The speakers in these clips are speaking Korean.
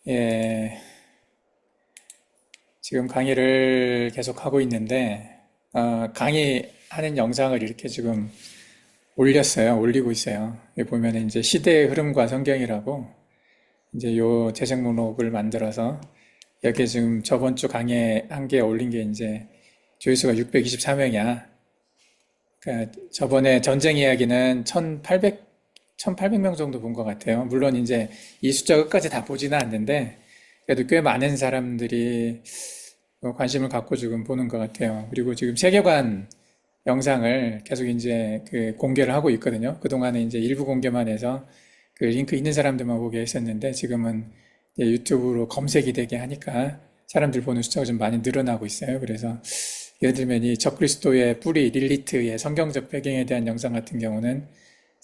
예, 지금 강의를 계속 하고 있는데, 강의하는 영상을 이렇게 지금 올리고 있어요. 여기 보면 이제 시대의 흐름과 성경이라고 이제 요 재생 목록을 만들어서 여기 지금 저번 주 강의 한 개 올린 게 이제 조회수가 624명이야. 그러니까 저번에 전쟁 이야기는 1800명 정도 본 것 같아요. 물론 이제 이 숫자 끝까지 다 보지는 않는데, 그래도 꽤 많은 사람들이 관심을 갖고 지금 보는 것 같아요. 그리고 지금 세계관 영상을 계속 이제 그 공개를 하고 있거든요. 그동안에 이제 일부 공개만 해서 그 링크 있는 사람들만 보게 했었는데, 지금은 이제 유튜브로 검색이 되게 하니까 사람들 보는 숫자가 좀 많이 늘어나고 있어요. 그래서 예를 들면 이 적그리스도의 뿌리 릴리트의 성경적 배경에 대한 영상 같은 경우는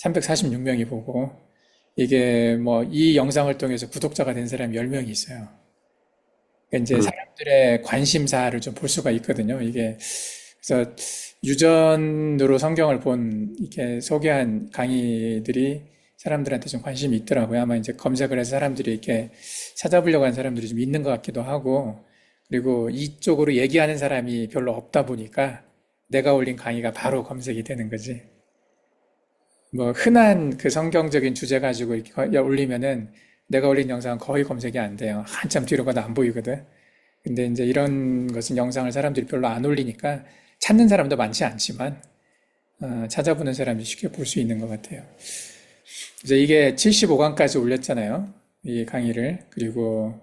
346명이 보고, 이게 뭐 이 영상을 통해서 구독자가 된 사람이 10명이 있어요. 그러니까 이제 그, 사람들의 관심사를 좀 볼 수가 있거든요. 이게 그래서 유전으로 성경을 본 이렇게 소개한 강의들이 사람들한테 좀 관심이 있더라고요. 아마 이제 검색을 해서 사람들이 이렇게 찾아보려고 하는 사람들이 좀 있는 것 같기도 하고, 그리고 이쪽으로 얘기하는 사람이 별로 없다 보니까 내가 올린 강의가 바로 검색이 되는 거지. 뭐 흔한 그 성경적인 주제 가지고 이렇게 올리면은 내가 올린 영상은 거의 검색이 안 돼요. 한참 뒤로 가도 안 보이거든. 근데 이제 이런 것은 영상을 사람들이 별로 안 올리니까 찾는 사람도 많지 않지만 찾아보는 사람이 쉽게 볼 수 있는 것 같아요. 이제 이게 75강까지 올렸잖아요. 이 강의를. 그리고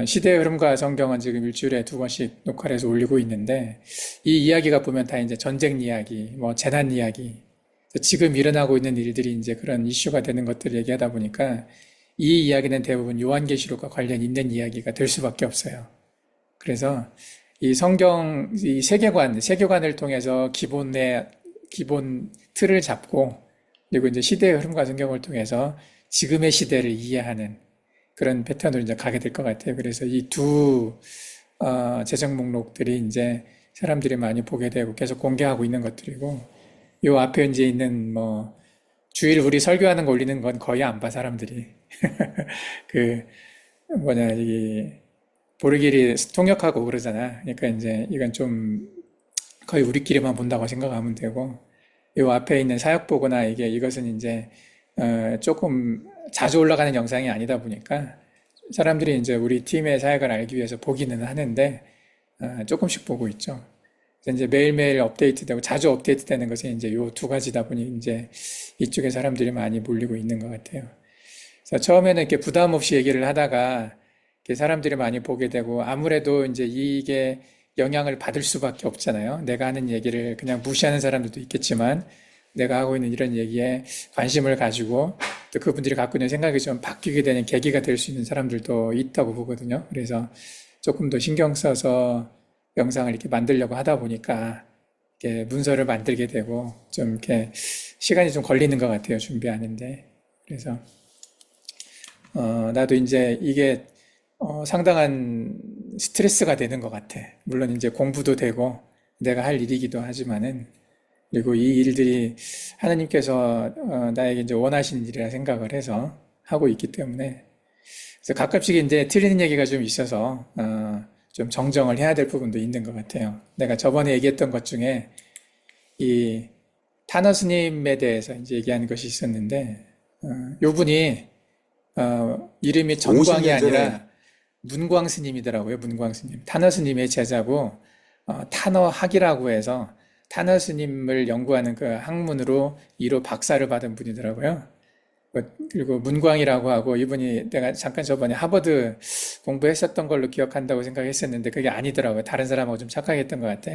시대의 흐름과 성경은 지금 일주일에 두 번씩 녹화를 해서 올리고 있는데, 이 이야기가 보면 다 이제 전쟁 이야기, 뭐 재난 이야기, 지금 일어나고 있는 일들이 이제 그런 이슈가 되는 것들을 얘기하다 보니까 이 이야기는 대부분 요한계시록과 관련 있는 이야기가 될 수밖에 없어요. 그래서 이 성경, 이 세계관을 통해서 기본 틀을 잡고, 그리고 이제 시대의 흐름과 성경을 통해서 지금의 시대를 이해하는 그런 패턴으로 이제 가게 될 것 같아요. 그래서 이 두 재정 목록들이 이제 사람들이 많이 보게 되고 계속 공개하고 있는 것들이고, 요 앞에 이제 있는 뭐 주일 우리 설교하는 거 올리는 건 거의 안 봐, 사람들이. 그 뭐냐, 이 보르길이 통역하고 그러잖아. 그러니까 이제 이건 좀 거의 우리끼리만 본다고 생각하면 되고, 요 앞에 있는 사역보거나 이것은 이제 조금 자주 올라가는 영상이 아니다 보니까 사람들이 이제 우리 팀의 사역을 알기 위해서 보기는 하는데 조금씩 보고 있죠. 그래서 이제 매일매일 업데이트되고 자주 업데이트되는 것이 이제 요 두 가지다 보니 이제 이쪽에 사람들이 많이 몰리고 있는 것 같아요. 그래서 처음에는 이렇게 부담 없이 얘기를 하다가 이렇게 사람들이 많이 보게 되고, 아무래도 이제 이게 영향을 받을 수밖에 없잖아요. 내가 하는 얘기를 그냥 무시하는 사람들도 있겠지만 내가 하고 있는 이런 얘기에 관심을 가지고 또 그분들이 갖고 있는 생각이 좀 바뀌게 되는 계기가 될 수 있는 사람들도 있다고 보거든요. 그래서 조금 더 신경 써서 영상을 이렇게 만들려고 하다 보니까 이렇게 문서를 만들게 되고 좀 이렇게 시간이 좀 걸리는 것 같아요. 준비하는데. 그래서 나도 이제 이게 상당한 스트레스가 되는 것 같아. 물론 이제 공부도 되고 내가 할 일이기도 하지만은, 그리고 이 일들이 하나님께서 나에게 이제 원하시는 일이라 생각을 해서 하고 있기 때문에, 그래서 가끔씩 이제 틀리는 얘기가 좀 있어서 좀 정정을 해야 될 부분도 있는 것 같아요. 내가 저번에 얘기했던 것 중에 이 타너 스님에 대해서 이제 얘기하는 것이 있었는데, 요 분이 이름이 전광이 50년 전에, 아니라 문광 스님이더라고요. 문광 스님. 타너 스님의 제자고, 타너학이라고 해서 타너 스님을 연구하는 그 학문으로 2로 박사를 받은 분이더라고요. 그리고 문광이라고 하고, 이분이 내가 잠깐 저번에 하버드 공부했었던 걸로 기억한다고 생각했었는데 그게 아니더라고요. 다른 사람하고 좀 착각했던 것 같아.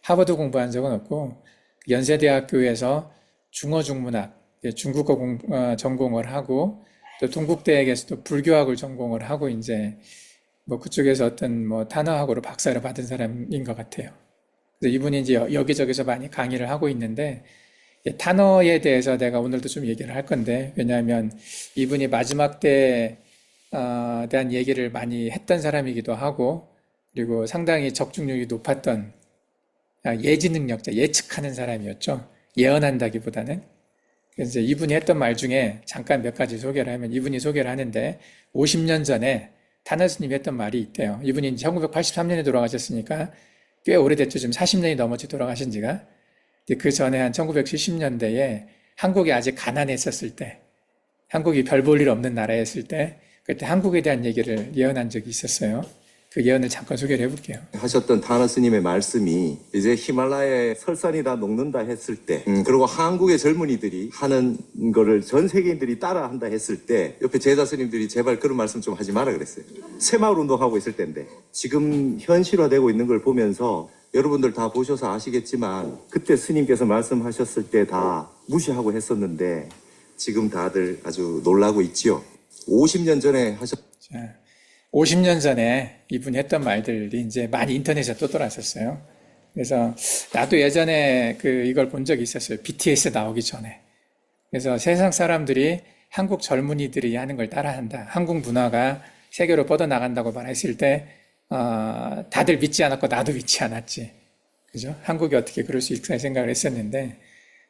하버드 공부한 적은 없고 연세대학교에서 중어중문학, 중국어 전공을 하고, 또 동국대학에서도 불교학을 전공을 하고 이제 뭐 그쪽에서 어떤 뭐 단어학으로 박사를 받은 사람인 것 같아요. 그래서 이분이 이제 여기저기서 많이 강의를 하고 있는데, 단어에 대해서 내가 오늘도 좀 얘기를 할 건데, 왜냐하면 이분이 마지막 때에 대한 얘기를 많이 했던 사람이기도 하고, 그리고 상당히 적중률이 높았던 예지 능력자, 예측하는 사람이었죠. 예언한다기보다는. 그래서 이제 이분이 했던 말 중에 잠깐 몇 가지 소개를 하면, 이분이 소개를 하는데 50년 전에 타너 스님이 했던 말이 있대요. 이분이 1983년에 돌아가셨으니까 꽤 오래됐죠. 지금 40년이 넘었지, 돌아가신 지가. 근데 그 전에 한 1970년대에 한국이 아직 가난했었을 때, 한국이 별 볼 일 없는 나라였을 때, 그때 한국에 대한 얘기를 예언한 적이 있었어요. 그 예언을 잠깐 소개를 해볼게요. 하셨던 타나 스님의 말씀이 이제 히말라야에 설산이 다 녹는다 했을 때, 그리고 한국의 젊은이들이 하는 거를 전 세계인들이 따라 한다 했을 때, 옆에 제자 스님들이 제발 그런 말씀 좀 하지 마라 그랬어요. 새마을 운동하고 있을 때인데, 지금 현실화되고 있는 걸 보면서 여러분들 다 보셔서 아시겠지만, 그때 스님께서 말씀하셨을 때 다 무시하고 했었는데, 지금 다들 아주 놀라고 있지요. 50년 전에 자, 50년 전에 이분이 했던 말들이 이제 많이 인터넷에 떠돌았었어요. 그래서 나도 예전에 이걸 본 적이 있었어요. BTS 나오기 전에. 그래서 세상 사람들이 한국 젊은이들이 하는 걸 따라한다. 한국 문화가 세계로 뻗어나간다고 말했을 때, 다들 믿지 않았고 나도 믿지 않았지. 그죠? 한국이 어떻게 그럴 수 있을까 생각을 했었는데,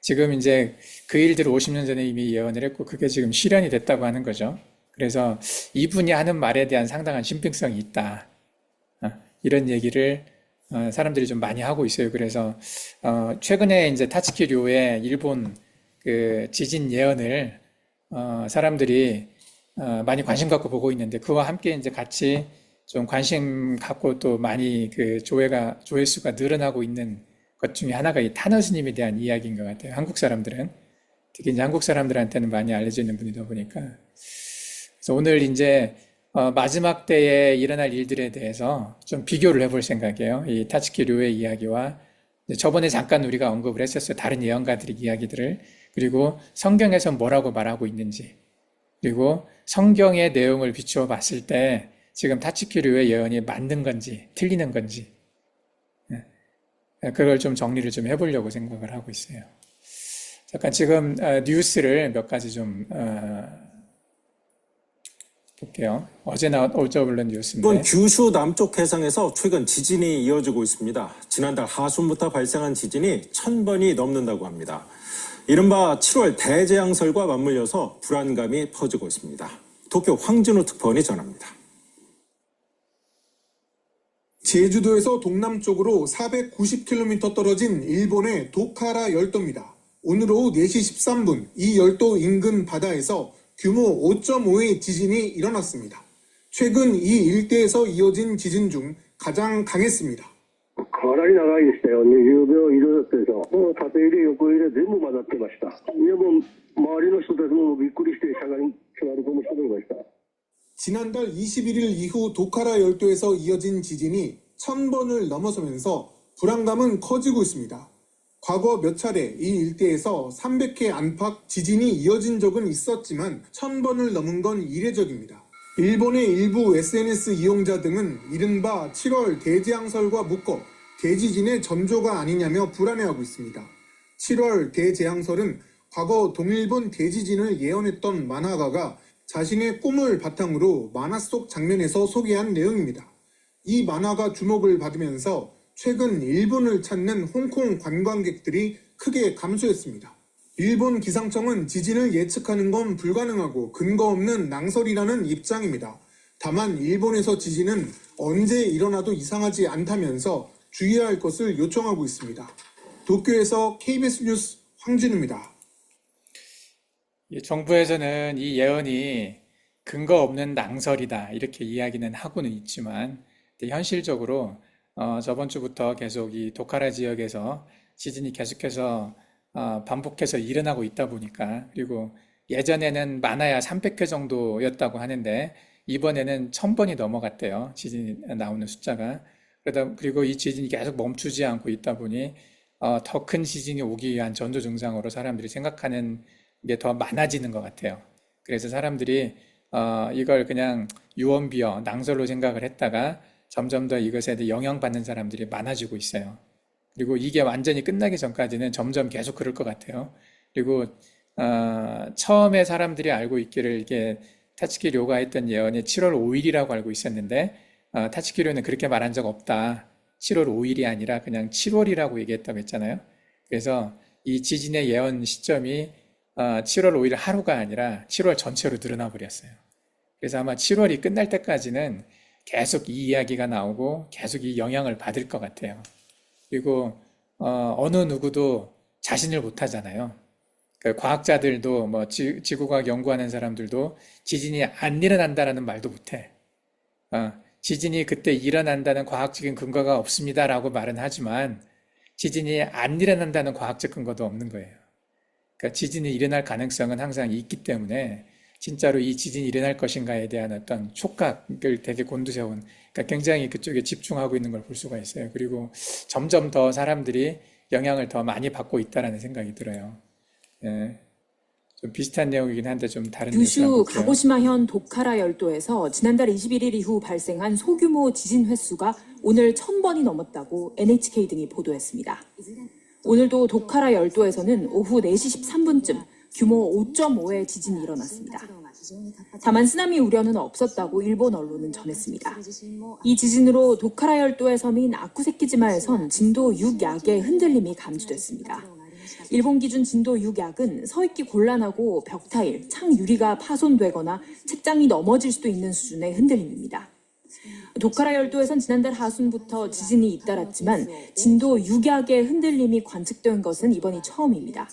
지금 이제 그 일들을 50년 전에 이미 예언을 했고, 그게 지금 실현이 됐다고 하는 거죠. 그래서 이분이 하는 말에 대한 상당한 신빙성이 있다. 이런 얘기를 사람들이 좀 많이 하고 있어요. 그래서 최근에 이제 타츠키 료의 일본 그 지진 예언을 사람들이 많이 관심 갖고 보고 있는데, 그와 함께 이제 같이 좀 관심 갖고 또 많이 그 조회수가 늘어나고 있는 것 중에 하나가 이 타너 스님에 대한 이야기인 것 같아요. 한국 사람들은 특히 이제 한국 사람들한테는 많이 알려져 있는 분이다 보니까. 그래서 오늘 이제 마지막 때에 일어날 일들에 대해서 좀 비교를 해볼 생각이에요. 이 타츠키 료의 이야기와 저번에 잠깐 우리가 언급을 했었어요. 다른 예언가들의 이야기들을. 그리고 성경에서 뭐라고 말하고 있는지. 그리고 성경의 내용을 비추어 봤을 때 지금 타츠키 료의 예언이 맞는 건지 틀리는 건지. 그걸 좀 정리를 좀 해보려고 생각을 하고 있어요. 잠깐 지금 뉴스를 몇 가지 좀 볼게요. 어제 올저블런 뉴스인데. 이번 규슈 남쪽 해상에서 최근 지진이 이어지고 있습니다. 지난달 하순부터 발생한 지진이 1000번이 넘는다고 합니다. 이른바 7월 대재앙설과 맞물려서 불안감이 퍼지고 있습니다. 도쿄 황진우 특파원이 전합니다. 제주도에서 동남쪽으로 490km 떨어진 일본의 도카라 열도입니다. 오늘 오후 4시 13분 이 열도 인근 바다에서 규모 5.5의 지진이 일어났습니다. 최근 이 일대에서 이어진 지진 중 가장 강했습니다. かなり長いでしたよ。20秒以上だったでしょ。もう縦揺れ横揺れ全部混ざってました。いやもう周りの人たちもびっくりしてしゃがり込む人もいました。 지난달 21일 이후 도카라 열도에서 이어진 지진이 1000번을 넘어서면서 불안감은 커지고 있습니다. 과거 몇 차례 이 일대에서 300회 안팎 지진이 이어진 적은 있었지만 1000번을 넘은 건 이례적입니다. 일본의 일부 SNS 이용자 등은 이른바 7월 대재앙설과 묶어 대지진의 전조가 아니냐며 불안해하고 있습니다. 7월 대재앙설은 과거 동일본 대지진을 예언했던 만화가가 자신의 꿈을 바탕으로 만화 속 장면에서 소개한 내용입니다. 이 만화가 주목을 받으면서 최근 일본을 찾는 홍콩 관광객들이 크게 감소했습니다. 일본 기상청은 지진을 예측하는 건 불가능하고 근거 없는 낭설이라는 입장입니다. 다만 일본에서 지진은 언제 일어나도 이상하지 않다면서 주의해야 할 것을 요청하고 있습니다. 도쿄에서 KBS 뉴스 황진우입니다. 정부에서는 이 예언이 근거 없는 낭설이다 이렇게 이야기는 하고는 있지만 현실적으로 저번 주부터 계속 이 도카라 지역에서 지진이 계속해서 반복해서 일어나고 있다 보니까, 그리고 예전에는 많아야 300회 정도였다고 하는데 이번에는 1000번이 넘어갔대요. 지진이 나오는 숫자가. 그리고 이 지진이 계속 멈추지 않고 있다 보니 더 큰 지진이 오기 위한 전조 증상으로 사람들이 생각하는 게 더 많아지는 것 같아요. 그래서 사람들이 이걸 그냥 유언비어, 낭설로 생각을 했다가 점점 더 이것에 대해 영향받는 사람들이 많아지고 있어요. 그리고 이게 완전히 끝나기 전까지는 점점 계속 그럴 것 같아요. 그리고 처음에 사람들이 알고 있기를 이게 타츠키 료가 했던 예언이 7월 5일이라고 알고 있었는데 타츠키 료는 그렇게 말한 적 없다. 7월 5일이 아니라 그냥 7월이라고 얘기했다고 했잖아요. 그래서 이 지진의 예언 시점이 7월 5일 하루가 아니라 7월 전체로 늘어나 버렸어요. 그래서 아마 7월이 끝날 때까지는 계속 이 이야기가 나오고 계속 이 영향을 받을 것 같아요. 그리고 어느 누구도 자신을 못 하잖아요. 그 과학자들도 뭐 지구과학 연구하는 사람들도 지진이 안 일어난다라는 말도 못해. 지진이 그때 일어난다는 과학적인 근거가 없습니다라고 말은 하지만 지진이 안 일어난다는 과학적 근거도 없는 거예요. 그러니까 지진이 일어날 가능성은 항상 있기 때문에 진짜로 이 지진이 일어날 것인가에 대한 어떤 촉각을 되게 곤두세운, 그러니까 굉장히 그쪽에 집중하고 있는 걸 볼 수가 있어요. 그리고 점점 더 사람들이 영향을 더 많이 받고 있다라는 생각이 들어요. 예, 좀 비슷한 내용이긴 한데 좀 다른 뉴스 한번 규슈 볼게요. 가고시마현 도카라 열도에서 지난달 21일 이후 발생한 소규모 지진 횟수가 오늘 1000번이 넘었다고 NHK 등이 보도했습니다. 오늘도 도카라 열도에서는 오후 4시 13분쯤 규모 5.5의 지진이 일어났습니다. 다만 쓰나미 우려는 없었다고 일본 언론은 전했습니다. 이 지진으로 도카라 열도의 섬인 아쿠세키지마에선 진도 6약의 흔들림이 감지됐습니다. 일본 기준 진도 6약은 서 있기 곤란하고 벽 타일, 창 유리가 파손되거나 책장이 넘어질 수도 있는 수준의 흔들림입니다. 도카라 열도에선 지난달 하순부터 지진이 잇따랐지만 진도 6약의 흔들림이 관측된 것은 이번이 처음입니다.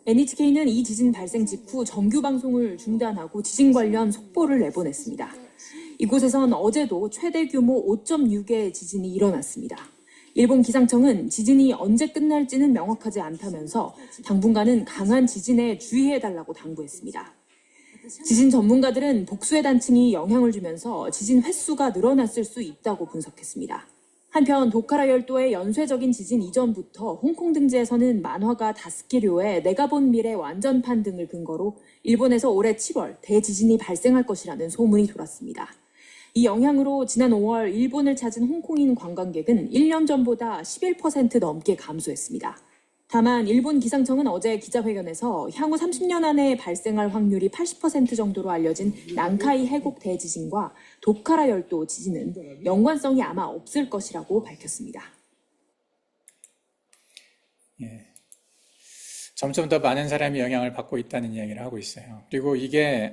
NHK는 이 지진 발생 직후 정규 방송을 중단하고 지진 관련 속보를 내보냈습니다. 이곳에선 어제도 최대 규모 5.6의 지진이 일어났습니다. 일본 기상청은 지진이 언제 끝날지는 명확하지 않다면서 당분간은 강한 지진에 주의해달라고 당부했습니다. 지진 전문가들은 복수의 단층이 영향을 주면서 지진 횟수가 늘어났을 수 있다고 분석했습니다. 한편 도카라 열도의 연쇄적인 지진 이전부터 홍콩 등지에서는 만화가 다스키료의 내가 본 미래 완전판 등을 근거로 일본에서 올해 7월 대지진이 발생할 것이라는 소문이 돌았습니다. 이 영향으로 지난 5월 일본을 찾은 홍콩인 관광객은 1년 전보다 11% 넘게 감소했습니다. 다만 일본 기상청은 어제 기자회견에서 향후 30년 안에 발생할 확률이 80% 정도로 알려진 난카이 해곡 대지진과 도카라 열도 지진은 연관성이 아마 없을 것이라고 밝혔습니다. 예. 점점 더 많은 사람이 영향을 받고 있다는 이야기를 하고 있어요. 그리고 이게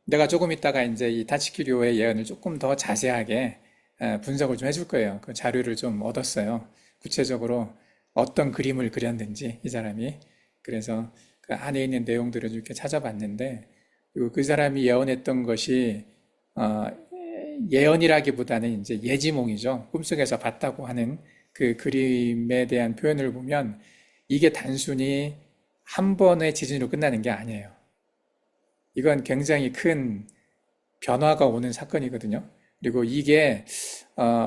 내가 조금 있다가 이제 이 다치키료의 예언을 조금 더 자세하게 분석을 좀 해줄 거예요. 그 자료를 좀 얻었어요. 구체적으로 어떤 그림을 그렸는지 이 사람이. 그래서 그 안에 있는 내용들을 이렇게 찾아봤는데, 그리고 그 사람이 예언했던 것이 예언이라기보다는 이제 예지몽이죠. 꿈속에서 봤다고 하는 그 그림에 대한 표현을 보면 이게 단순히 한 번의 지진으로 끝나는 게 아니에요. 이건 굉장히 큰 변화가 오는 사건이거든요. 그리고 이게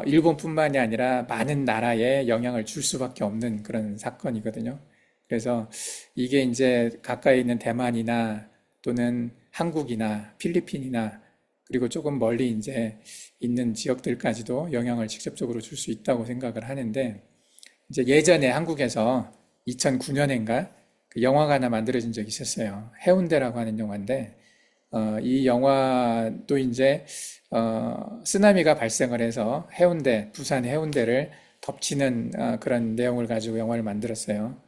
일본뿐만이 아니라 많은 나라에 영향을 줄 수밖에 없는 그런 사건이거든요. 그래서 이게 이제 가까이 있는 대만이나 또는 한국이나 필리핀이나 그리고 조금 멀리 이제 있는 지역들까지도 영향을 직접적으로 줄 수 있다고 생각을 하는데, 이제 예전에 한국에서 2009년인가 그 영화가 하나 만들어진 적이 있었어요. 해운대라고 하는 영화인데, 이 영화도 이제 쓰나미가 발생을 해서 해운대, 부산 해운대를 덮치는 그런 내용을 가지고 영화를 만들었어요.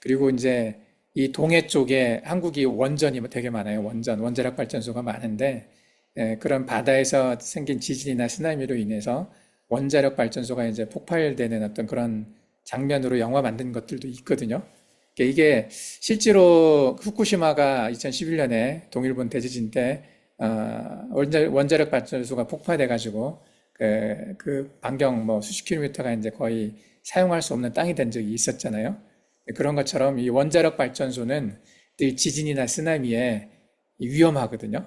그리고 이제 이 동해 쪽에 한국이 원전이 되게 많아요. 원자력 발전소가 많은데, 그런 바다에서 생긴 지진이나 쓰나미로 인해서 원자력 발전소가 이제 폭발되는 어떤 그런 장면으로 영화 만든 것들도 있거든요. 이게 실제로 후쿠시마가 2011년에 동일본 대지진 때 원자력 발전소가 폭파돼가지고 그 반경 뭐 수십 킬로미터가 이제 거의 사용할 수 없는 땅이 된 적이 있었잖아요. 그런 것처럼 이 원자력 발전소는 늘 지진이나 쓰나미에 위험하거든요.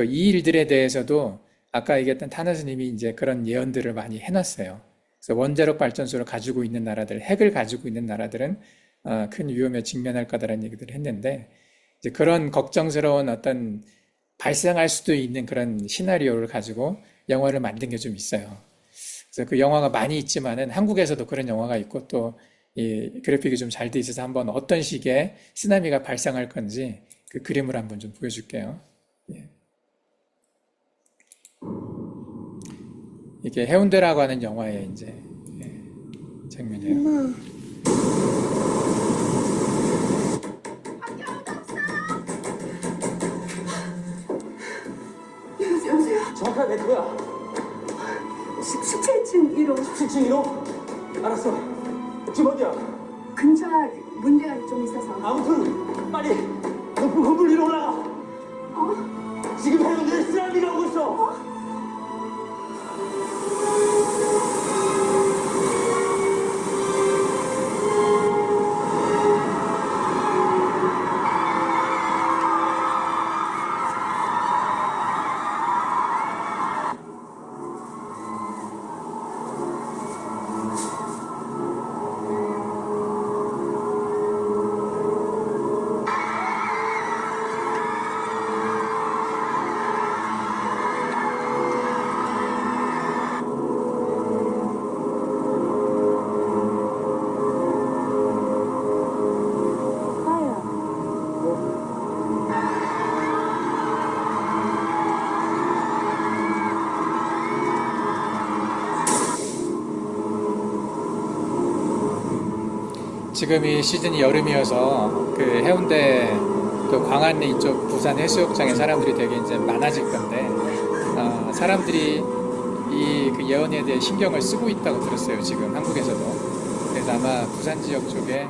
이 일들에 대해서도 아까 얘기했던 타나 스님이 이제 그런 예언들을 많이 해놨어요. 그래서 원자력 발전소를 가지고 있는 나라들, 핵을 가지고 있는 나라들은 큰 위험에 직면할 거다라는 얘기들을 했는데, 이제 그런 걱정스러운 어떤 발생할 수도 있는 그런 시나리오를 가지고 영화를 만든 게 좀 있어요. 그래서 그 영화가 많이 있지만은 한국에서도 그런 영화가 있고 또 이 그래픽이 좀 잘 돼 있어서 한번 어떤 식의 쓰나미가 발생할 건지 그 그림을 한번 좀 보여줄게요. 예. 이게 해운대라고 하는 영화의 이제 장면이에요. 정확한 메트로야. 17층 1호 17층 1호? 알았어. 지금 어디야? 근처 문제가 좀 있어서. 아무튼 빨리 높은 건물 위로 올라가. 지금 해운대에 쓰나미가 오고 있어. 지금 이 시즌이 여름이어서 그 해운대 또 광안리 이쪽 부산 해수욕장에 사람들이 되게 이제 많아질 건데 사람들이 이 그 예언에 대해 신경을 쓰고 있다고 들었어요. 지금 한국에서도. 그래서 아마 부산 지역 쪽에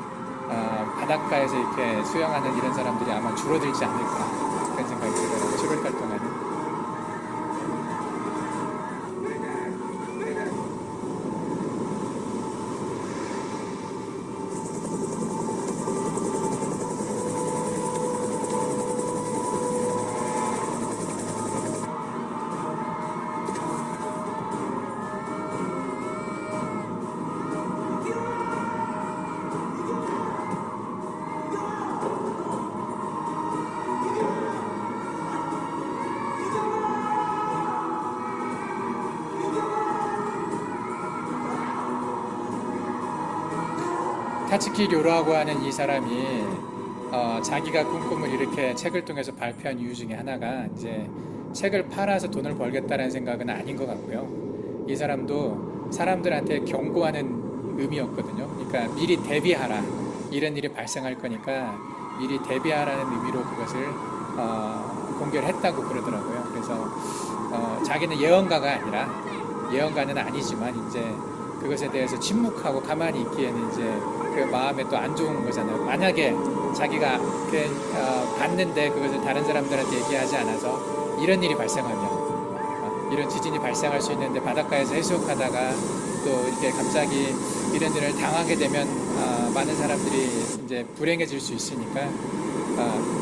바닷가에서 이렇게 수영하는 이런 사람들이 아마 줄어들지 않을까 그런 생각이 들어요. 7월달 동안은. 타츠키 료라고 하는 이 사람이 자기가 꿈을 이렇게 책을 통해서 발표한 이유 중에 하나가 이제 책을 팔아서 돈을 벌겠다는 생각은 아닌 것 같고요. 이 사람도 사람들한테 경고하는 의미였거든요. 그러니까 미리 대비하라. 이런 일이 발생할 거니까 미리 대비하라는 의미로 그것을 공개를 했다고 그러더라고요. 그래서 자기는 예언가가 아니라 예언가는 아니지만 이제 그것에 대해서 침묵하고 가만히 있기에는 이제 그 마음에 또 안 좋은 거잖아요. 만약에 자기가 봤는데 그것을 다른 사람들한테 얘기하지 않아서 이런 일이 발생하면 이런 지진이 발생할 수 있는데 바닷가에서 해수욕하다가 또 이렇게 갑자기 이런 일을 당하게 되면 많은 사람들이 이제 불행해질 수 있으니까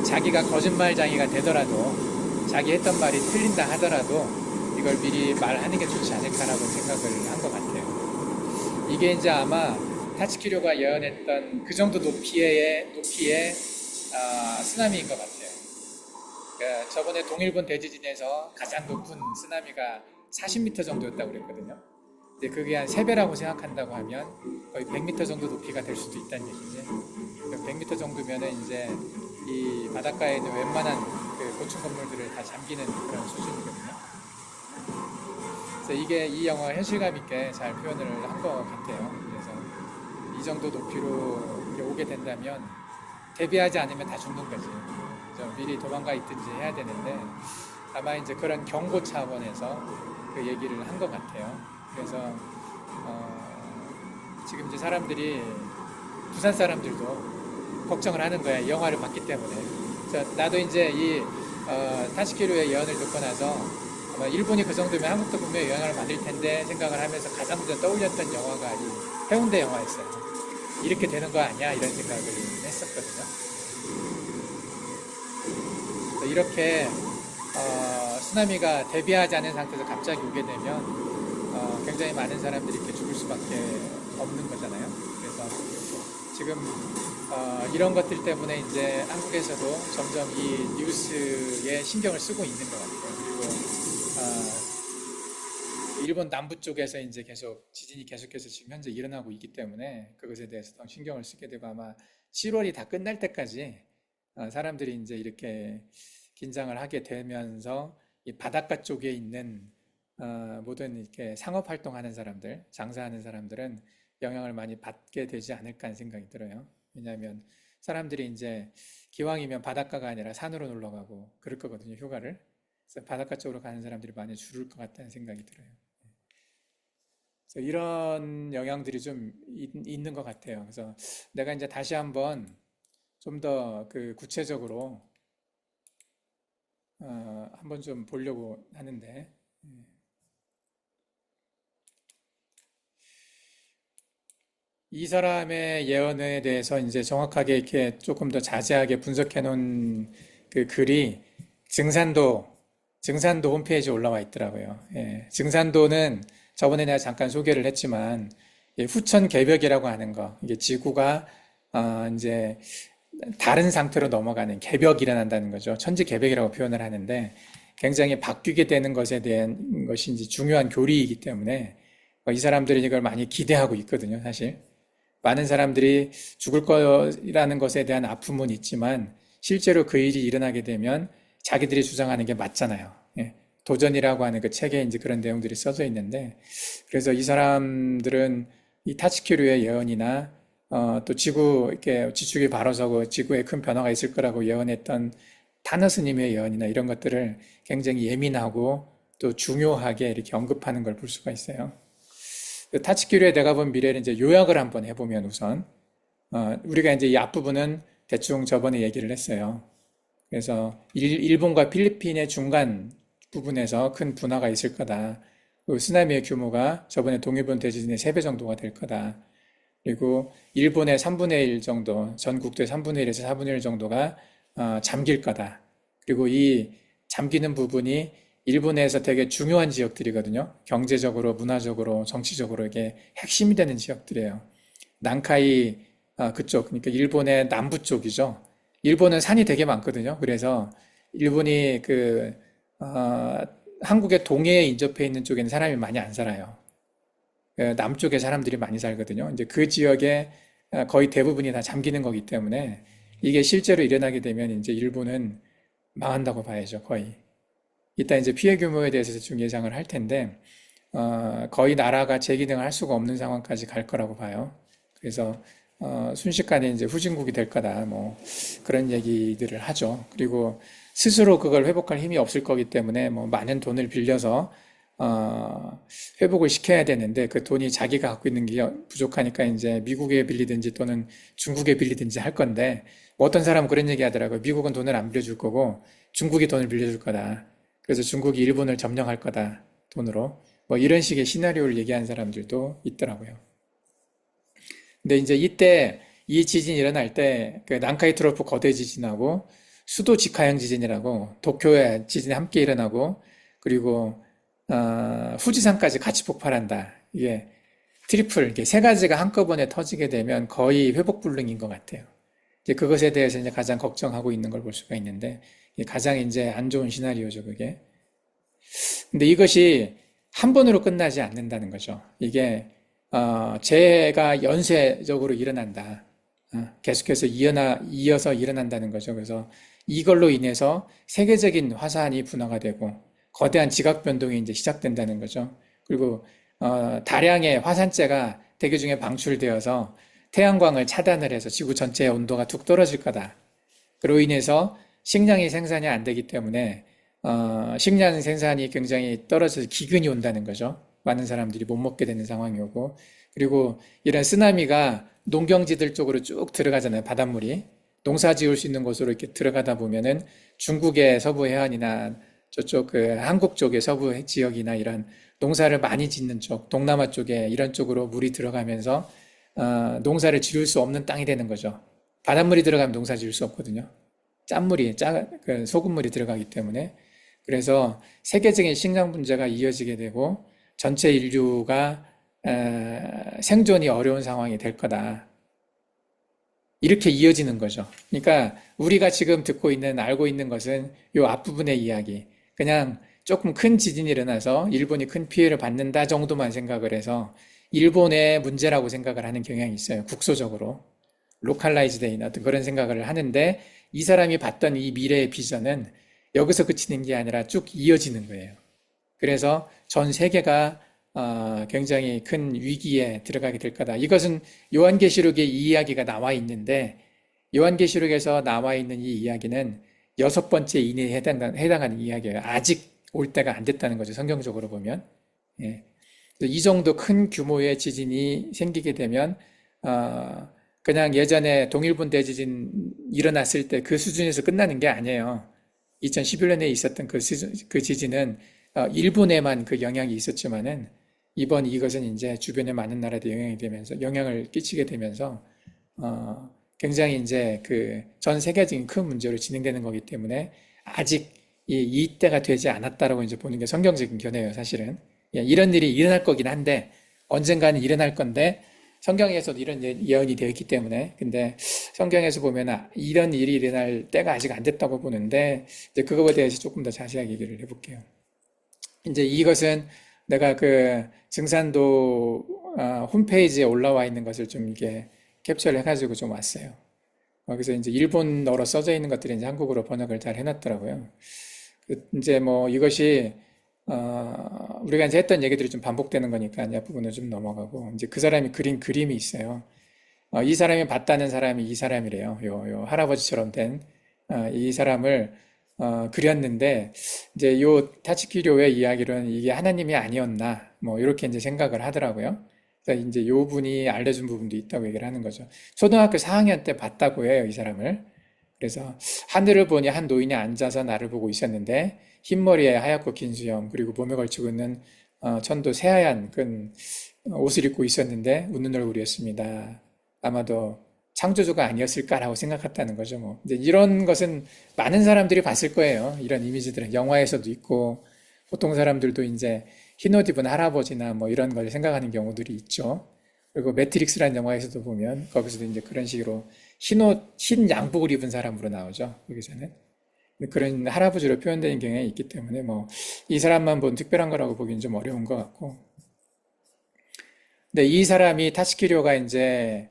자기가 거짓말장이가 되더라도 자기 했던 말이 틀린다 하더라도 이걸 미리 말하는 게 좋지 않을까라고 생각을 한 것 같아요. 이게 이제 아마 타츠키료가 예언했던 그 정도 높이의 쓰나미인 것 같아요. 그러니까 저번에 동일본 대지진에서 가장 높은 쓰나미가 40m 정도였다고 그랬거든요. 근데 그게 한 3배라고 생각한다고 하면 거의 100m 정도 높이가 될 수도 있다는 얘기지. 100m 정도면은 이제 이 바닷가에 있는 웬만한 그 고층 건물들을 다 잠기는 그런 수준이거든요. 그래서 이게 이 영화가 현실감 있게 잘 표현을 한 것 같아요. 그래서 이 정도 높이로 오게 된다면 대비하지 않으면 다 죽는 거지. 미리 도망가 있든지 해야 되는데 아마 이제 그런 경고 차원에서 그 얘기를 한 것 같아요. 그래서 지금 이제 사람들이 부산 사람들도 걱정을 하는 거야. 이 영화를 봤기 때문에. 그래서 나도 이제 이 타츠키료의 예언을 듣고 나서 아마 일본이 그 정도면 한국도 분명히 영화를 만들 텐데 생각을 하면서 가장 먼저 떠올렸던 영화가 이 해운대 영화였어요. 이렇게 되는 거 아니야? 이런 생각을 했었거든요. 이렇게 쓰나미가 대비하지 않은 상태에서 갑자기 오게 되면 굉장히 많은 사람들이 이렇게 죽을 수밖에 없는 거잖아요. 그래서 지금 이런 것들 때문에 이제 한국에서도 점점 이 뉴스에 신경을 쓰고 있는 것 같아요. 그리고 일본 남부 쪽에서 이제 계속 지진이 계속해서 지금 현재 일어나고 있기 때문에 그것에 대해서 더 신경을 쓰게 되고 아마 7월이 다 끝날 때까지 사람들이 이제 이렇게 긴장을 하게 되면서 이 바닷가 쪽에 있는 모든 이렇게 상업 활동하는 사람들, 장사하는 사람들은 영향을 많이 받게 되지 않을까 하는 생각이 들어요. 왜냐하면 사람들이 이제 기왕이면 바닷가가 아니라 산으로 놀러 가고 그럴 거거든요, 휴가를. 그래서 바닷가 쪽으로 가는 사람들이 많이 줄을 것 같다는 생각이 들어요. 그래서 이런 영향들이 좀 있는 것 같아요. 그래서 내가 이제 다시 한번 좀 더 그 구체적으로 한번 좀 보려고 하는데, 이 사람의 예언에 대해서 이제 정확하게 이렇게 조금 더 자세하게 분석해 놓은 그 글이 증산도 홈페이지에 올라와 있더라고요. 예, 증산도는 저번에 내가 잠깐 소개를 했지만, 예, 후천 개벽이라고 하는 거, 이게 지구가 이제 다른 상태로 넘어가는 개벽이 일어난다는 거죠. 천지 개벽이라고 표현을 하는데, 굉장히 바뀌게 되는 것에 대한 것이 이제 중요한 교리이기 때문에 이 사람들이 이걸 많이 기대하고 있거든요, 사실. 많은 사람들이 죽을 거라는 것에 대한 아픔은 있지만 실제로 그 일이 일어나게 되면 자기들이 주장하는 게 맞잖아요. 예, 도전이라고 하는 그 책에 이제 그런 내용들이 써져 있는데, 그래서 이 사람들은 이 타츠키류의 예언이나 또 지구 이렇게 지축이 바로 서고 지구에 큰 변화가 있을 거라고 예언했던 타너 스님의 예언이나 이런 것들을 굉장히 예민하고 또 중요하게 이렇게 언급하는 걸 볼 수가 있어요. 타츠키류의 내가 본 미래를 이제 요약을 한번 해보면 우선 우리가 이제 이 앞부분은 대충 저번에 얘기를 했어요. 그래서 일본과 필리핀의 중간 부분에서 큰 분화가 있을 거다. 그리고 쓰나미의 규모가 저번에 동일본 대지진의 3배 정도가 될 거다. 그리고 일본의 3분의 1 정도, 전국도의 3분의 1에서 4분의 1 정도가 잠길 거다. 그리고 이 잠기는 부분이 일본에서 되게 중요한 지역들이거든요. 경제적으로, 문화적으로, 정치적으로 이게 핵심이 되는 지역들이에요. 난카이 그쪽, 그러니까 일본의 남부 쪽이죠. 일본은 산이 되게 많거든요. 그래서 일본이 한국의 동해에 인접해 있는 쪽에는 사람이 많이 안 살아요. 남쪽에 사람들이 많이 살거든요. 이제 그 지역에 거의 대부분이 다 잠기는 거기 때문에 이게 실제로 일어나게 되면 이제 일본은 망한다고 봐야죠, 거의. 이따 이제 피해 규모에 대해서 대충 예상을 할 텐데, 거의 나라가 재기능을 할 수가 없는 상황까지 갈 거라고 봐요. 그래서, 순식간에 이제 후진국이 될 거다, 뭐, 그런 얘기들을 하죠. 그리고 스스로 그걸 회복할 힘이 없을 거기 때문에, 뭐, 많은 돈을 빌려서, 회복을 시켜야 되는데, 그 돈이 자기가 갖고 있는 게 부족하니까 이제 미국에 빌리든지 또는 중국에 빌리든지 할 건데, 뭐 어떤 사람은 그런 얘기 하더라고요. 미국은 돈을 안 빌려줄 거고, 중국이 돈을 빌려줄 거다. 그래서 중국이 일본을 점령할 거다, 돈으로. 뭐 이런 식의 시나리오를 얘기하는 사람들도 있더라고요. 근데 이제 이때 이 지진이 일어날 때 그 난카이 트로프 거대 지진하고 수도 직하형 지진이라고 도쿄의 지진이 함께 일어나고 그리고 후지산까지 같이 폭발한다. 이게 트리플, 이게 세 가지가 한꺼번에 터지게 되면 거의 회복 불능인 것 같아요. 이제 그것에 대해서 이제 가장 걱정하고 있는 걸 볼 수가 있는데 이게 가장 이제 안 좋은 시나리오죠, 그게. 근데 이것이 한 번으로 끝나지 않는다는 거죠. 이게 재해가 연쇄적으로 일어난다. 계속해서 이어서 일어난다는 거죠. 그래서 이걸로 인해서 세계적인 화산이 분화가 되고 거대한 지각 변동이 이제 시작된다는 거죠. 그리고 다량의 화산재가 대기 중에 방출되어서 태양광을 차단을 해서 지구 전체의 온도가 툭 떨어질 거다. 그로 인해서 식량이 생산이 안 되기 때문에 식량 생산이 굉장히 떨어져서 기근이 온다는 거죠. 많은 사람들이 못 먹게 되는 상황이 오고 그리고 이런 쓰나미가 농경지들 쪽으로 쭉 들어가잖아요. 바닷물이. 농사 지을 수 있는 곳으로 이렇게 들어가다 보면은 중국의 서부 해안이나 저쪽 그 한국 쪽의 서부 지역이나 이런 농사를 많이 짓는 쪽, 동남아 쪽에 이런 쪽으로 물이 들어가면서 농사를 지을 수 없는 땅이 되는 거죠. 바닷물이 들어가면 농사 지을 수 없거든요. 그 소금물이 들어가기 때문에. 그래서 세계적인 식량 문제가 이어지게 되고 전체 인류가 생존이 어려운 상황이 될 거다. 이렇게 이어지는 거죠. 그러니까 우리가 지금 알고 있는 것은 이 앞부분의 이야기. 그냥 조금 큰 지진이 일어나서 일본이 큰 피해를 받는다 정도만 생각을 해서 일본의 문제라고 생각을 하는 경향이 있어요. 국소적으로. 로컬라이즈된 어떤 그런 생각을 하는데 이 사람이 봤던 이 미래의 비전은 여기서 그치는 게 아니라 쭉 이어지는 거예요. 그래서 전 세계가 굉장히 큰 위기에 들어가게 될 거다. 이것은 요한계시록에 이 이야기가 나와 있는데 요한계시록에서 나와 있는 이 이야기는 6번째 인에 해당하는 이야기예요. 아직 올 때가 안 됐다는 거죠. 성경적으로 보면. 예. 이 정도 큰 규모의 지진이 생기게 되면 그냥 예전에 동일본 대지진 일어났을 때 그 수준에서 끝나는 게 아니에요. 2011년에 있었던 그 지진은 일본에만 그 영향이 있었지만은 이번 이것은 이제 주변의 많은 나라에 영향을 끼치게 되면서 굉장히 이제 그 전 세계적인 큰 문제로 진행되는 거기 때문에 아직 이때가 되지 않았다라고 이제 보는 게 성경적인 견해예요, 사실은. 예, 이런 일이 일어날 거긴 한데 언젠가는 일어날 건데 성경에서도 이런 예언이 되어 있기 때문에 근데 성경에서 보면 이런 일이 일어날 때가 아직 안 됐다고 보는데 이제 그거에 대해서 조금 더 자세하게 얘기를 해볼게요. 이제 이것은 내가 그 증산도 홈페이지에 올라와 있는 것을 좀 이렇게 캡처를 해가지고 좀 왔어요. 그래서 이제 일본어로 써져 있는 것들이 이제 한국어로 번역을 잘 해놨더라고요. 이제 뭐 이것이 우리가 이제 했던 얘기들이 좀 반복되는 거니까 이 부분을 좀 넘어가고 이제 그 사람이 그린 그림이 있어요. 이 사람이 봤다는 사람이 이 사람이래요. 요 할아버지처럼 된 이 사람을 그렸는데 이제 요 타치키료의 이야기로는 이게 하나님이 아니었나 뭐 이렇게 이제 생각을 하더라고요. 그래서 이제 요 분이 알려준 부분도 있다고 얘기를 하는 거죠. 초등학교 4학년 때 봤다고 해요, 이 사람을. 그래서 하늘을 보니 한 노인이 앉아서 나를 보고 있었는데 흰머리에 하얗고 긴 수염 그리고 몸에 걸치고 있는 천도 새하얀 끈 옷을 입고 있었는데 웃는 얼굴이었습니다. 아마도 창조주가 아니었을까라고 생각했다는 거죠. 뭐 이제 이런 것은 많은 사람들이 봤을 거예요. 이런 이미지들은 영화에서도 있고 보통 사람들도 이제 흰옷 입은 할아버지나 뭐 이런 걸 생각하는 경우들이 있죠. 그리고 매트릭스라는 영화에서도 보면 거기서도 이제 그런 식으로 흰 양복을 입은 사람으로 나오죠. 거기서는 그런 할아버지로 표현되는 경향이 있기 때문에 뭐 이 사람만 본 특별한 거라고 보기는 좀 어려운 것 같고. 근데 이 사람이 타츠키료가 이제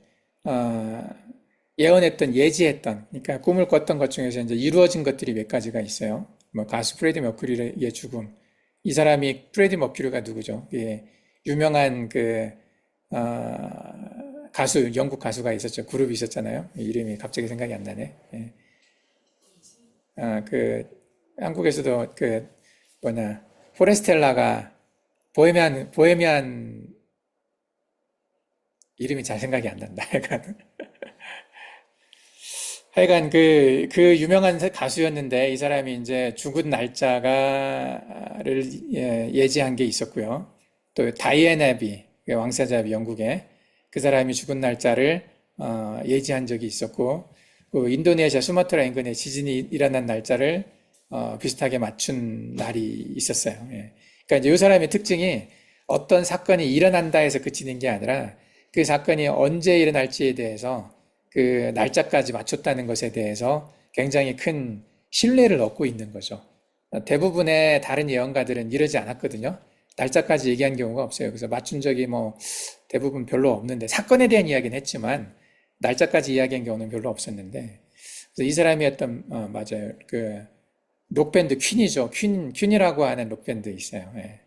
예언했던 예지했던 그러니까 꿈을 꿨던 것 중에서 이제 이루어진 것들이 몇 가지가 있어요. 뭐 가수 프레디 머큐리의 죽음. 이 사람이 프레디 머큐리가 누구죠? 예, 유명한 그 가수 영국 가수가 있었죠. 그룹이 있었잖아요. 이름이 갑자기 생각이 안 나네. 예. 그 한국에서도 그 뭐냐 포레스텔라가 보헤미안 이름이 잘 생각이 안 난다. 하여간 그 유명한 가수였는데 이 사람이 이제 죽은 날짜를 예지한 게 있었고요. 또 다이애나비 왕세자비 영국의 그 사람이 죽은 날짜를 예지한 적이 있었고 그 인도네시아 수마트라 인근에 지진이 일어난 날짜를 비슷하게 맞춘 날이 있었어요. 예. 그러니까 이제 이 사람의 특징이 어떤 사건이 일어난다 해서 그치는 게 아니라 그 사건이 언제 일어날지에 대해서 그 날짜까지 맞췄다는 것에 대해서 굉장히 큰 신뢰를 얻고 있는 거죠. 대부분의 다른 예언가들은 이러지 않았거든요. 날짜까지 얘기한 경우가 없어요. 그래서 맞춘 적이 뭐 대부분 별로 없는데 사건에 대한 이야기는 했지만 날짜까지 이야기한 경우는 별로 없었는데 그래서 이 사람이 했던 맞아요. 그 록밴드 퀸이죠. 퀸이라고 하는 록밴드 있어요. 예.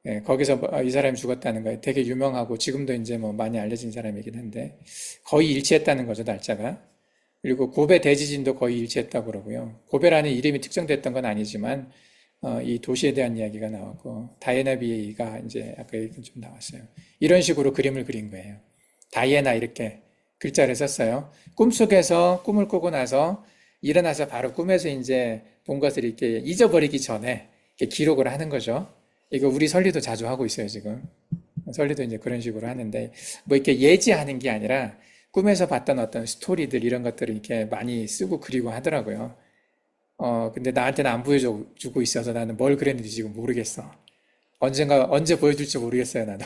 예, 거기서 이 사람이 죽었다는 거예요. 되게 유명하고 지금도 이제 뭐 많이 알려진 사람이긴 한데 거의 일치했다는 거죠, 날짜가. 그리고 고베 대지진도 거의 일치했다고 그러고요. 고베라는 이름이 특정됐던 건 아니지만 이 도시에 대한 이야기가 나왔고 다이애나비가 이제 아까 얘기 좀 나왔어요. 이런 식으로 그림을 그린 거예요. 다이애나 이렇게 글자를 썼어요. 꿈속에서 꿈을 꾸고 나서 일어나서 바로 꿈에서 이제 본 것을 이렇게 잊어버리기 전에 이렇게 기록을 하는 거죠. 이거 우리 설리도 자주 하고 있어요, 지금. 설리도 이제 그런 식으로 하는데, 뭐 이렇게 예지하는 게 아니라 꿈에서 봤던 어떤 스토리들 이런 것들을 이렇게 많이 쓰고 그리고 하더라고요. 근데 나한테는 안 보여주고 있어서 나는 뭘 그랬는지 지금 모르겠어. 언제 보여줄지 모르겠어요, 나도.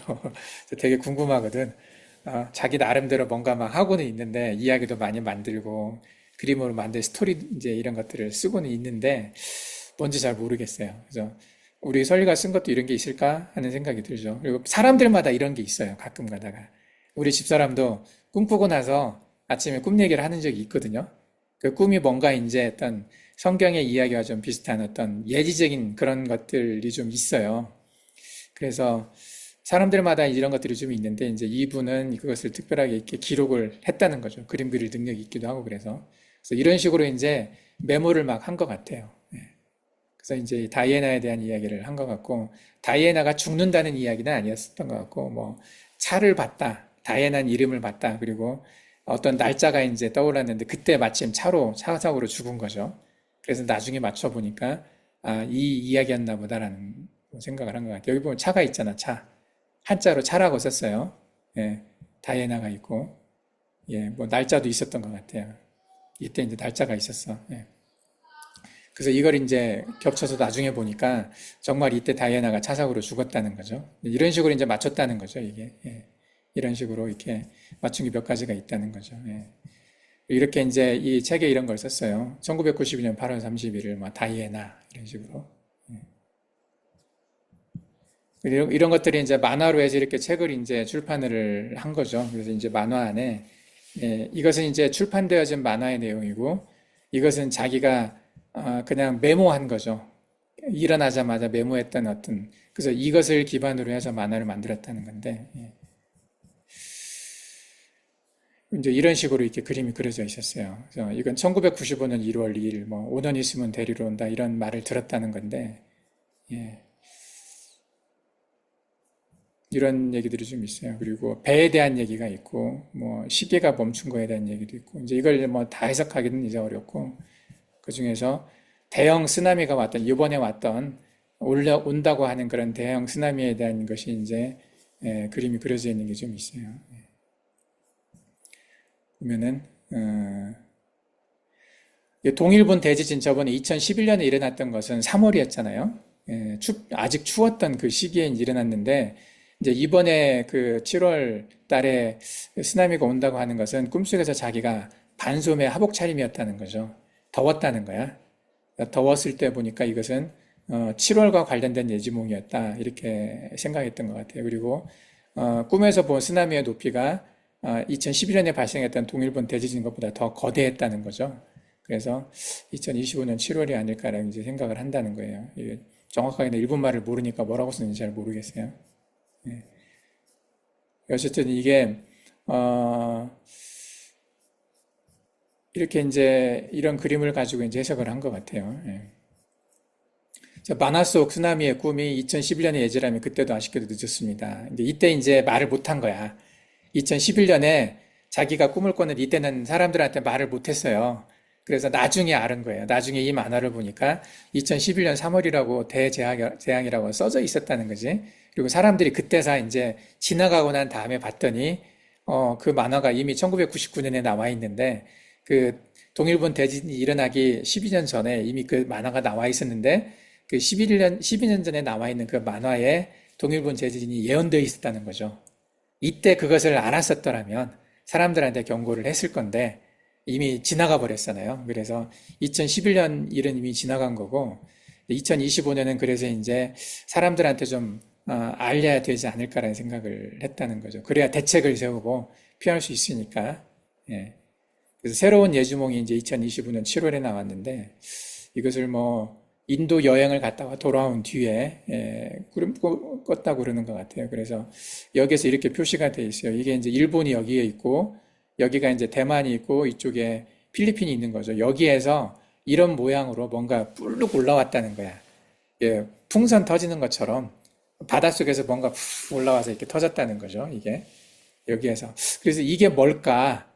되게 궁금하거든. 자기 나름대로 뭔가 막 하고는 있는데, 이야기도 많이 만들고, 그림으로 만든 스토리 이제 이런 것들을 쓰고는 있는데, 뭔지 잘 모르겠어요. 그래서 우리 설리가 쓴 것도 이런 게 있을까 하는 생각이 들죠. 그리고 사람들마다 이런 게 있어요. 가끔 가다가. 우리 집사람도 꿈꾸고 나서 아침에 꿈 얘기를 하는 적이 있거든요. 그 꿈이 뭔가 이제 어떤 성경의 이야기와 좀 비슷한 어떤 예지적인 그런 것들이 좀 있어요. 그래서 사람들마다 이런 것들이 좀 있는데 이제 이분은 그것을 특별하게 이렇게 기록을 했다는 거죠. 그림 그릴 능력이 있기도 하고 그래서 이런 식으로 이제 메모를 막 한 것 같아요. 예. 그래서 이제 다이애나에 대한 이야기를 한 것 같고, 다이애나가 죽는다는 이야기는 아니었던 것 같고, 뭐 차를 봤다, 다이애나 이름을 봤다, 그리고 어떤 날짜가 이제 떠올랐는데 그때 마침 차 사고로 죽은 거죠. 그래서 나중에 맞춰 보니까 이 이야기였나 보다라는 생각을 한 것 같아요. 여기 보면 차가 있잖아, 차. 한자로 차라고 썼어요. 예, 다이애나가 있고, 예, 뭐 날짜도 있었던 것 같아요. 이때 이제 날짜가 있었어. 예. 그래서 이걸 이제 겹쳐서 나중에 보니까 정말 이때 다이애나가 차 사고로 죽었다는 거죠. 이런 식으로 이제 맞췄다는 거죠, 이게. 예. 이런 식으로 이렇게 맞춘 게 몇 가지가 있다는 거죠. 예. 이렇게 이제 이 책에 이런 걸 썼어요. 1992년 8월 31일, 뭐, 다이애나, 이런 식으로. 이런 것들이 이제 만화로 해서 이렇게 책을 이제 출판을 한 거죠. 그래서 이제 만화 안에, 예, 이것은 이제 출판되어진 만화의 내용이고, 이것은 자기가 그냥 메모한 거죠. 일어나자마자 메모했던 그래서 이것을 기반으로 해서 만화를 만들었다는 건데, 예. 이제 이런 식으로 이렇게 그림이 그려져 있었어요. 그래서 이건 1995년 1월 2일, 뭐, 5년 있으면 데리러 온다, 이런 말을 들었다는 건데, 예. 이런 얘기들이 좀 있어요. 그리고 배에 대한 얘기가 있고, 뭐, 시계가 멈춘 거에 대한 얘기도 있고, 이제 이걸 뭐 다 해석하기는 이제 어렵고, 그 중에서 대형 쓰나미가 이번에 온다고 하는 그런 대형 쓰나미에 대한 것이 이제, 예, 그림이 그려져 있는 게 좀 있어요. 예. 보면은, 동일본 대지진 저번에 2011년에 일어났던 것은 3월이었잖아요. 예, 아직 추웠던 그 시기에 일어났는데, 이제 이번에 그 7월 달에 쓰나미가 온다고 하는 것은 꿈속에서 자기가 반소매 하복 차림이었다는 거죠. 더웠다는 거야. 더웠을 때 보니까 이것은 7월과 관련된 예지몽이었다, 이렇게 생각했던 것 같아요. 그리고 꿈에서 본 쓰나미의 높이가 2011년에 발생했던 동일본 대지진 것보다 더 거대했다는 거죠. 그래서 2025년 7월이 아닐까라는 이제 생각을 한다는 거예요. 이게 정확하게는 일본말을 모르니까 뭐라고 쓰는지 잘 모르겠어요. 예. 어쨌든 이게 이렇게 이제 이런 그림을 가지고 이제 해석을 한 것 같아요. 예. 만화 속 쓰나미의 꿈이 2011년에 예지라면 그때도 아쉽게도 늦었습니다. 근데 이때 이제 말을 못한 거야. 2011년에 자기가 꿈을 꿨는데 이때는 사람들한테 말을 못했어요. 그래서 나중에 알은 거예요. 나중에 이 만화를 보니까 2011년 3월이라고 대재앙이라고 써져 있었다는 거지. 그리고 사람들이 그때서 이제 지나가고 난 다음에 봤더니 그 만화가 이미 1999년에 나와 있는데, 그 동일본 대지진이 일어나기 12년 전에 이미 그 만화가 나와 있었는데, 그 12년 전에 나와 있는 그 만화에 동일본 대지진이 예언되어 있었다는 거죠. 이때 그것을 알았었더라면 사람들한테 경고를 했을 건데 이미 지나가 버렸잖아요. 그래서 2011년 일은 이미 지나간 거고, 2025년은 그래서 이제 사람들한테 좀 알려야 되지 않을까라는 생각을 했다는 거죠. 그래야 대책을 세우고 피할 수 있으니까. 예. 그래서 새로운 예지몽이 이제 2025년 7월에 나왔는데, 이것을 뭐 인도 여행을 갔다가 돌아온 뒤에 구름 껐다고 그러는 것 같아요. 그래서 여기에서 이렇게 표시가 돼 있어요. 이게 이제 일본이 여기에 있고, 여기가 이제 대만이 있고, 이쪽에 필리핀이 있는 거죠. 여기에서 이런 모양으로 뭔가 뿔룩 올라왔다는 거야. 예, 풍선 터지는 것처럼 바닷속에서 뭔가 푹 올라와서 이렇게 터졌다는 거죠. 이게 여기에서. 그래서 이게 뭘까?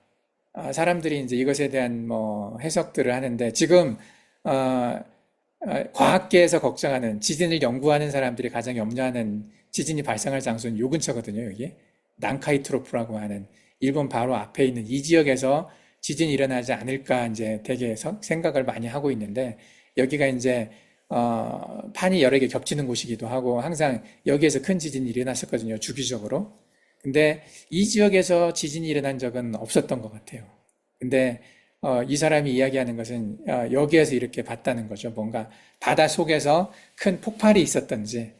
사람들이 이제 이것에 대한 뭐 해석들을 하는데, 지금 과학계에서 걱정하는, 지진을 연구하는 사람들이 가장 염려하는 지진이 발생할 장소는 요 근처거든요. 여기 난카이 트로프라고 하는 일본 바로 앞에 있는 이 지역에서 지진이 일어나지 않을까 이제 되게 생각을 많이 하고 있는데, 여기가 이제 판이 여러 개 겹치는 곳이기도 하고 항상 여기에서 큰 지진이 일어났었거든요, 주기적으로. 근데 이 지역에서 지진이 일어난 적은 없었던 것 같아요. 근데 이 사람이 이야기하는 것은 여기에서 이렇게 봤다는 거죠. 뭔가 바다 속에서 큰 폭발이 있었던지,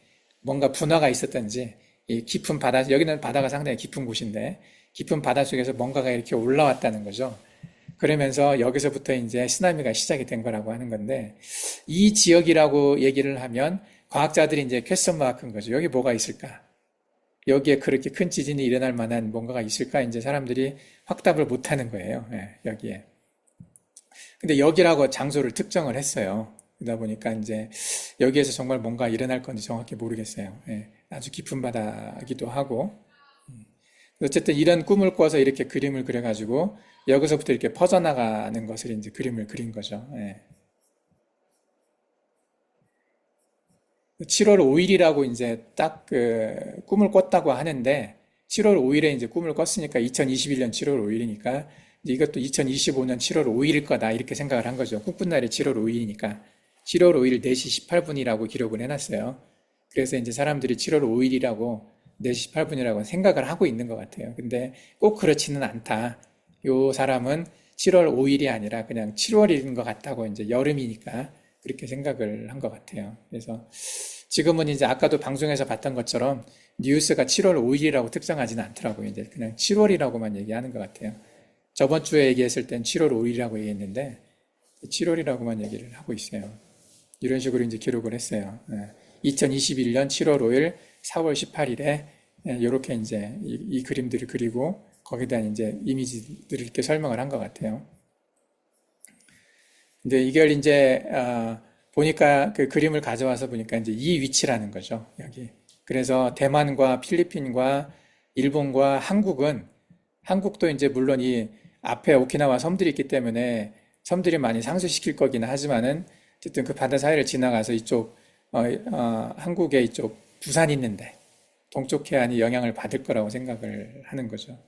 뭔가 분화가 있었던지, 이 깊은 바다, 여기는 바다가 상당히 깊은 곳인데 깊은 바다 속에서 뭔가가 이렇게 올라왔다는 거죠. 그러면서 여기서부터 이제 쓰나미가 시작이 된 거라고 하는 건데, 이 지역이라고 얘기를 하면 과학자들이 이제 퀘스천 마크인 거죠. 여기 뭐가 있을까? 여기에 그렇게 큰 지진이 일어날 만한 뭔가가 있을까? 이제 사람들이 확답을 못 하는 거예요. 예, 여기에. 근데 여기라고 장소를 특정을 했어요. 그러다 보니까 이제 여기에서 정말 뭔가 일어날 건지 정확히 모르겠어요. 예, 아주 깊은 바다기도 하고. 어쨌든 이런 꿈을 꿔서 이렇게 그림을 그려가지고 여기서부터 이렇게 퍼져나가는 것을 이제 그림을 그린 거죠. 예. 7월 5일이라고 이제 딱 그 꿈을 꿨다고 하는데 7월 5일에 이제 꿈을 꿨으니까 2021년 7월 5일이니까 이것도 2025년 7월 5일일 거다 이렇게 생각을 한 거죠. 꿈꾼 날이 7월 5일이니까 7월 5일 4시 18분이라고 기록을 해놨어요. 그래서 이제 사람들이 7월 5일이라고 4시 18분이라고 생각을 하고 있는 것 같아요. 근데 꼭 그렇지는 않다. 요 사람은 7월 5일이 아니라 그냥 7월인 것 같다고 이제 여름이니까 그렇게 생각을 한 것 같아요. 그래서 지금은 이제 아까도 방송에서 봤던 것처럼 뉴스가 7월 5일이라고 특정하지는 않더라고요. 이제 그냥 7월이라고만 얘기하는 것 같아요. 저번 주에 얘기했을 땐 7월 5일이라고 얘기했는데 7월이라고만 얘기를 하고 있어요. 이런 식으로 이제 기록을 했어요. 2021년 7월 5일, 4월 18일에 이렇게 이제 이 그림들을 그리고 거기다 이제 이미지들을 이렇게 설명을 한 것 같아요. 근데 이걸 이제 보니까 그 그림을 가져와서 보니까 이제 이 위치라는 거죠. 여기. 그래서 대만과 필리핀과 일본과 한국도 이제 물론 이 앞에 오키나와 섬들이 있기 때문에 섬들이 많이 상쇄시킬 거기는 하지만은 어쨌든 그 바다 사이를 지나가서 이쪽 한국의 이쪽 부산이 있는데 동쪽 해안이 영향을 받을 거라고 생각을 하는 거죠.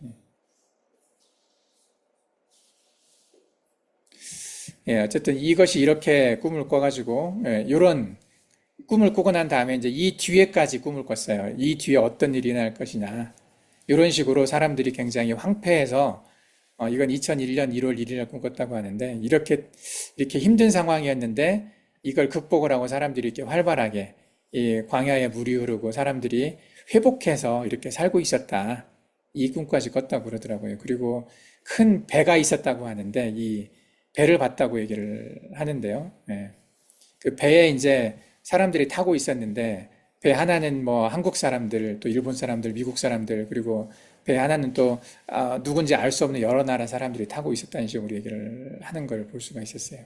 예, 어쨌든 이것이 이렇게 꿈을 꿔가지고 이런 꿈을 꾸고 난 다음에 이제 이 뒤에까지 꿈을 꿨어요. 이 뒤에 어떤 일이 날 것이냐. 이런 식으로 사람들이 굉장히 황폐해서 이건 2001년 1월 1일에 꿈꿨다고 하는데 이렇게 힘든 상황이었는데 이걸 극복을 하고 사람들이 이렇게 활발하게 이 광야에 물이 흐르고 사람들이 회복해서 이렇게 살고 있었다. 이 꿈까지 꿨다고 그러더라고요. 그리고 큰 배가 있었다고 하는데 이 배를 봤다고 얘기를 하는데요. 예. 그 배에 이제 사람들이 타고 있었는데 배 하나는 뭐 한국 사람들, 또 일본 사람들, 미국 사람들, 그리고 배 하나는 또 누군지 알 수 없는 여러 나라 사람들이 타고 있었다는 식으로 얘기를 하는 걸 볼 수가 있었어요.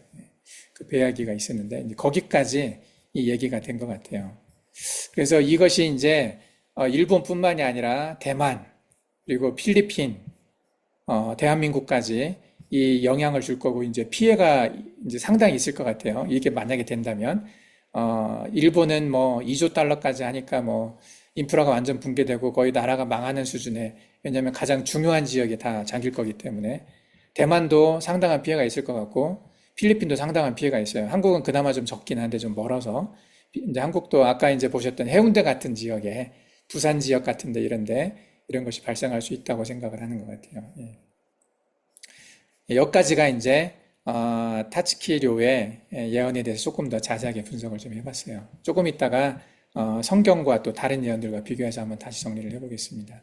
그 배 이야기가 있었는데 이제 거기까지 이 얘기가 된 것 같아요. 그래서 이것이 이제 일본뿐만이 아니라 대만, 그리고 필리핀, 대한민국까지 이 영향을 줄 거고 이제 피해가 이제 상당히 있을 것 같아요. 이게 만약에 된다면 일본은 뭐 2조 달러까지 하니까 뭐 인프라가 완전 붕괴되고 거의 나라가 망하는 수준에 왜냐하면 가장 중요한 지역에 다 잠길 거기 때문에 대만도 상당한 피해가 있을 것 같고 필리핀도 상당한 피해가 있어요. 한국은 그나마 좀 적긴 한데 좀 멀어서 이제 한국도 아까 이제 보셨던 해운대 같은 지역에 부산 지역 같은데 이런데 이런 것이 발생할 수 있다고 생각을 하는 것 같아요. 예. 여기까지가 이제 타츠키료의 예언에 대해서 조금 더 자세하게 분석을 좀 해봤어요. 조금 있다가 성경과 또 다른 예언들과 비교해서 한번 다시 정리를 해보겠습니다.